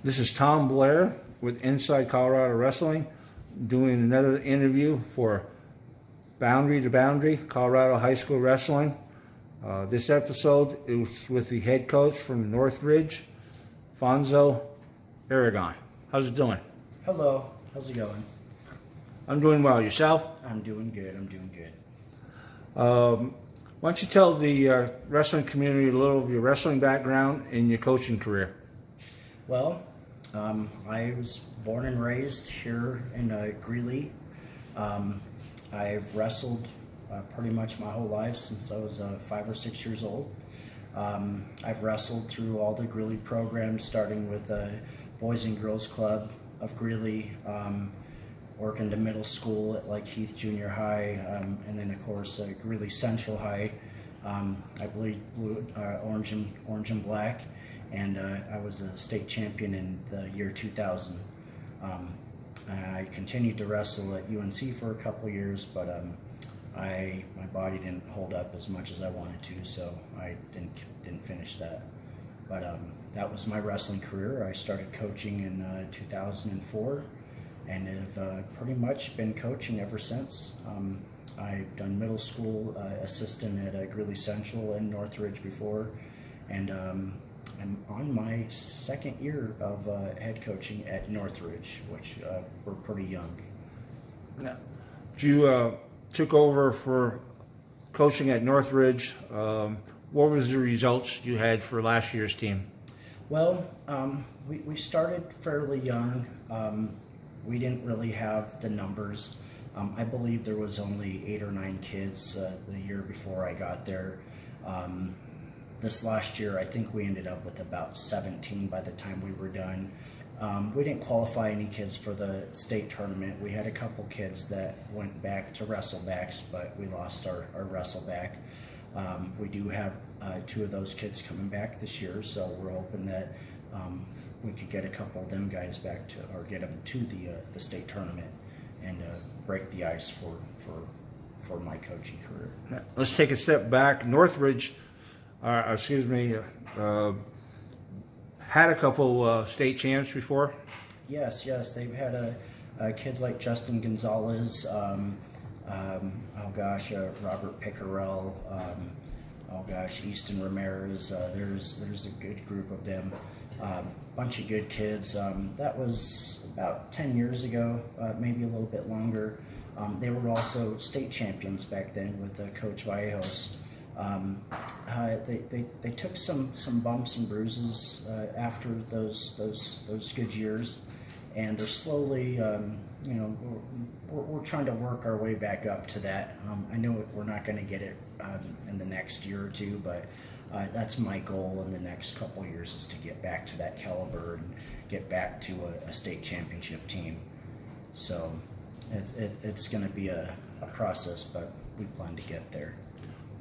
This is Tom Blair with Inside Colorado Wrestling, doing another interview for Boundary to Boundary, Colorado High School Wrestling. This episode is with the head coach from Northridge, Alfonso, Aragon. How's it doing? Hello, how's it going? I'm doing well. Yourself? I'm doing good. Why don't you tell the wrestling community a little of your wrestling background and your coaching career? Well, I was born and raised here in Greeley. I've wrestled pretty much my whole life since I was 5 or 6 years old. I've wrestled through all the Greeley programs, starting with Boys and Girls Club of Greeley, working to middle school at like Heath Junior High, and then of course Greeley Central High. I believe blue, orange and black, and I was a state champion in the year 2000. I continued to wrestle at UNC for a couple years, but my body didn't hold up as much as I wanted to, so I didn't finish that. But that was my wrestling career. I started coaching in 2004. And have pretty much been coaching ever since. I've done middle school assistant at Greeley Central and Northridge before, and I'm on my second year of head coaching at Northridge, which we're pretty young. Now, you took over for coaching at Northridge. What was the results you had for last year's team? Well, we started fairly young. We didn't really have the numbers. I believe there was only 8 or 9 kids the year before I got there. This last year, I think we ended up with about 17 by the time we were done. We didn't qualify any kids for the state tournament. We had a couple kids that went back to wrestlebacks, but we lost our wrestleback. We do have 2 of those kids coming back this year, so we're hoping that we could get a couple of them guys back to, or get them to the state tournament and break the ice for my coaching career. Now, let's take a step back. Northridge, had a couple state champs before. Yes, they've had kids like Justin Gonzalez, Robert Pickerel, Easton Ramirez. There's a good group of them. Bunch of good kids. That was about 10 years ago, maybe a little bit longer. They were also state champions back then with Coach Vallejos. They took some bumps and bruises after those good years, and they're slowly, we're trying to work our way back up to that. I know we're not going to get it in the next year or two, but that's my goal in the next couple of years, is to get back to that caliber and get back to a state championship team. So it's going to be a process, but we plan to get there.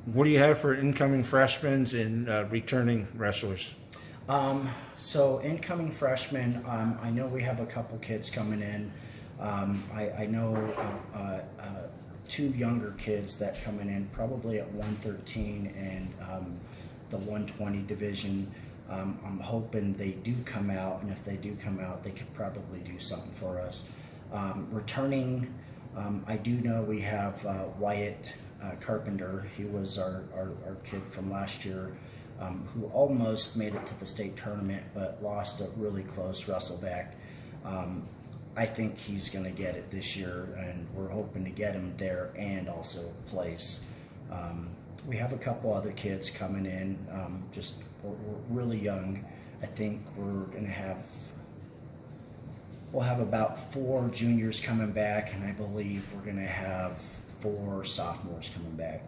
What do you have for incoming freshmen and returning wrestlers? So incoming freshmen, I know we have a couple kids coming in. I know of 2 younger kids that coming in, probably at 113 and the 120 division. I'm hoping they do come out, and if they do come out, they could probably do something for us. Returning, I do know we have Wyatt Carpenter. He was our kid from last year, who almost made it to the state tournament, but lost a really close wrestleback. I think he's going to get it this year, and we're hoping to get him there and also place. We have a couple other kids coming in, we're really young. I think we'll have about 4 juniors coming back, and I believe we're going to have 4 sophomores coming back.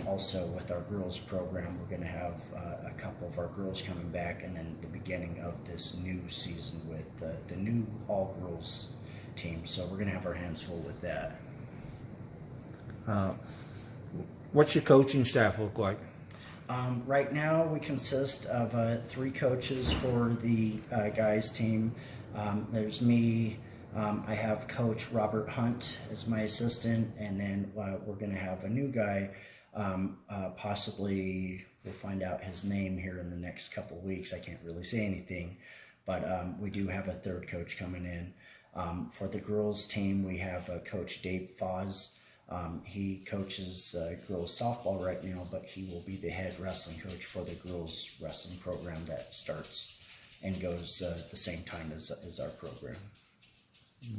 Also with our girls program, we're going to have a couple of our girls coming back, and then the beginning of this new season with the new all-girls team. So we're going to have our hands full with that. What's your coaching staff look like? Right now, we consist of 3 coaches for the guys team. There's me. I have Coach Robert Hunt as my assistant, and then we're going to have a new guy. Possibly, we'll find out his name here in the next couple of weeks. I can't really say anything, but we do have a third coach coming in. For the girls team, we have Coach Dave Fonz. He coaches girls softball right now, but he will be the head wrestling coach for the girls wrestling program that starts and goes the same time as our program.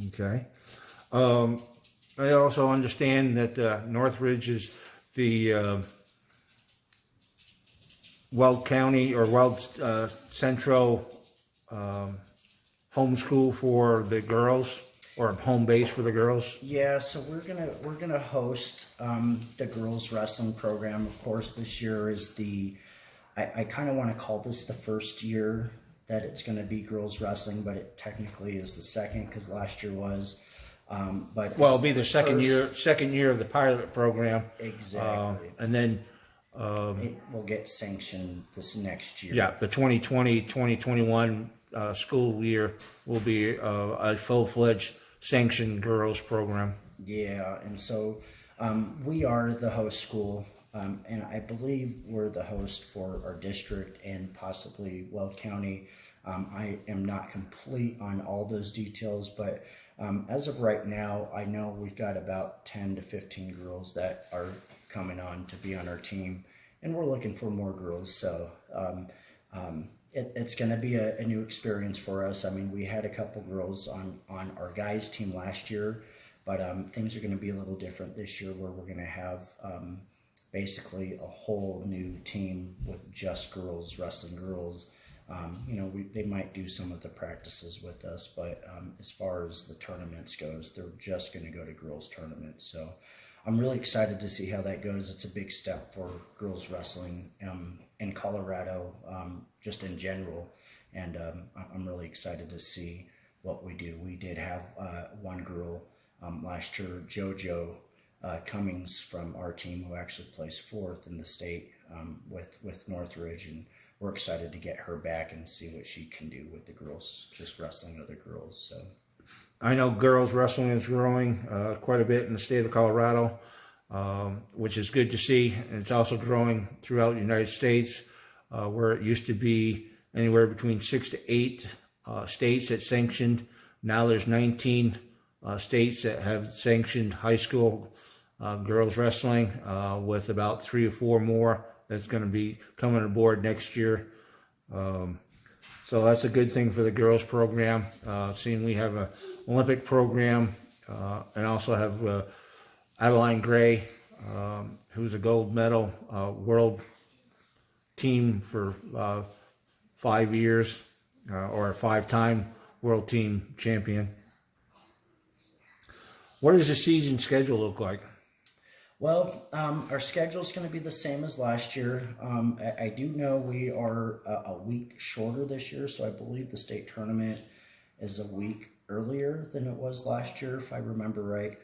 Okay. I also understand that Northridge is the Weld County or Weld Central home school for the girls, or home base for the girls. Yeah, so we're gonna host the girls wrestling program. Of course, this year is I kind of want to call this the first year that it's going to be girls wrestling, but it technically is the second because last year was. But Well, it'll be the second year of the pilot program. Exactly. And then it will get sanctioned this next year. yeah, the 2020-2021 school year will be a full-fledged sanctioned girls program. Yeah, and so we are the host school, and I believe we're the host for our district and possibly Weld County. I am not complete on all those details, but as of right now, I know we've got about 10 to 15 girls that are coming on to be on our team, and we're looking for more girls. So it's going to be a new experience for us. I mean, we had a couple girls on our guys team last year, but things are going to be a little different this year, where we're going to have basically a whole new team with just girls, wrestling girls. They might do some of the practices with us, but as far as the tournaments goes, they're just going to go to girls tournaments. So I'm really excited to see how that goes. It's a big step for girls wrestling in Colorado, just in general. And I'm really excited to see what we do. We did have one girl last year, JoJo Cummings from our team, who actually placed fourth in the state with Northridge, and we're excited to get her back and see what she can do with the girls, just wrestling other girls. So I know girls wrestling is growing quite a bit in the state of Colorado, which is good to see. And it's also growing throughout the United States, where it used to be anywhere between 6 to 8 states that sanctioned. Now there's 19 states that have sanctioned high school girls wrestling, with about 3 or 4 more that's going to be coming aboard next year. So that's a good thing for the girls program. Seeing we have an Olympic program, and also have Adeline Gray, who's a gold medal world team for 5 years, or a 5-time world team champion. What does the season schedule look like? Well, our schedule is going to be the same as last year. I do know we are a week shorter this year, so I believe the state tournament is a week earlier than it was last year, if I remember right.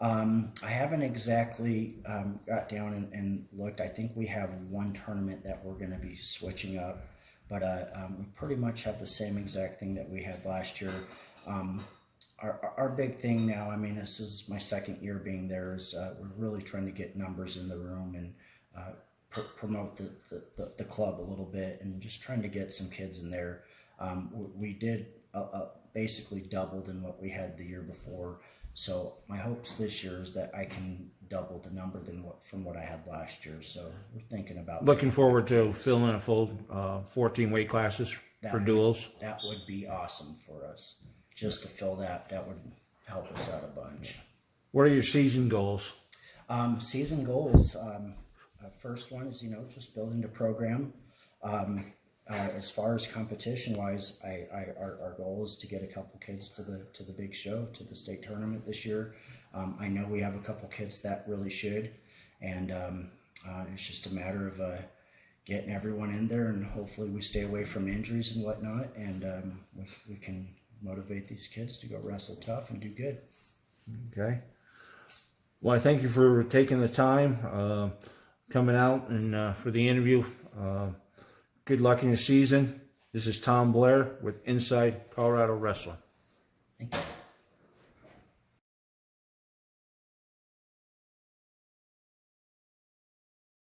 I haven't exactly got down and looked. I think we have one tournament that we're going to be switching up, but we pretty much have the same exact thing that we had last year. Our big thing now, I mean, this is my second year being there, is we're really trying to get numbers in the room and promote the club a little bit, and just trying to get some kids in there. We did basically doubled in what we had the year before. So my hopes this year is that I can double the number from what I had last year. So we're thinking about looking forward to filling in a full 14 weight classes for duels. That would be awesome for us. Just to fill that would help us out a bunch. What are your season goals? Season goals. First one is, just building the program. As far as competition wise, our goal is to get a couple kids to the big show, to the state tournament this year. I know we have a couple kids that really should, and it's just a matter of getting everyone in there, and hopefully we stay away from injuries and whatnot, and we can motivate these kids to go wrestle tough and do good. Okay. Well, I thank you for taking the time, coming out and for the interview. Good luck in the season. This is Tom Blair with Inside Colorado Wrestling. Thank you.